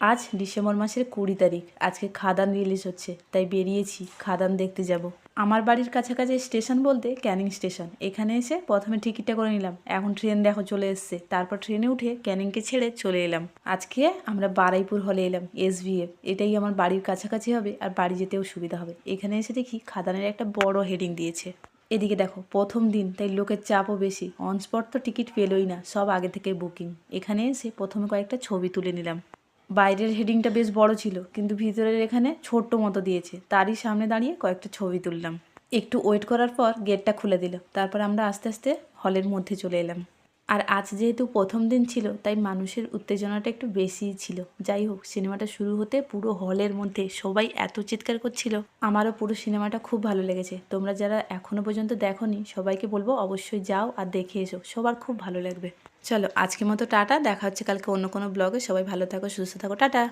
আজ ডিসেম্বর মাসের 20 তারিখ। আজকে খাদান রিলিজ হচ্ছে, তাই বেরিয়েছি খাদান দেখতে যাব। আমার বাড়ির কাছাকাছি স্টেশন বলতে ক্যানিং স্টেশন। এখানে এসে প্রথমে টিকিটটা করে নিলাম। এখন ট্রেন দেখো চলে এসছে। তারপর ট্রেনে উঠে ক্যানিংকে ছেড়ে চলে এলাম। আজকে আমরা বারুইপুর হলে এলাম, SVF। এটাই আমার বাড়ির কাছাকাছি হবে আর বাড়ি যেতেও সুবিধা হবে। এখানে এসে দেখি খাদানের একটা বড় হেডিং দিয়েছে। এদিকে দেখো প্রথম দিন, তাই লোকের চাপও বেশি। অন স্পট তো টিকিট পেলোই না, সব আগে থেকে বুকিং। এখানে এসে প্রথমে কয়েকটা ছবি তুলে নিলাম। বাইরের হেডিংটা বেশ বড় ছিল, কিন্তু ভিতরের এখানে ছোট্ট মতো দিয়েছে। তারই সামনে দাঁড়িয়ে কয়েকটা ছবি তুললাম। একটু ওয়েট করার পর গেটটা খুলে দিল। তারপর আমরা আস্তে আস্তে হলের মধ্যে চলে এলাম। আর আজ যেহেতু প্রথম দিন ছিল, তাই মানুষের উত্তেজনাটা একটু বেশিই ছিল। যাই হোক, সিনেমাটা শুরু হতে পুরো হলের মধ্যে সবাই এত চিৎকার করছিল। আমারও পুরো সিনেমাটা খুব ভালো লেগেছে। তোমরা যারা এখনো পর্যন্ত দেখোনি, সবাইকে বলবো অবশ্যই যাও আর দেখে এসো, সবার খুব ভালো লাগবে। চলো আজকের মতো টাটা, দেখা হচ্ছে কালকে অন্য কোনো ব্লগে। সবাই ভালো থাকো, সুস্থ থাকো, টাটা।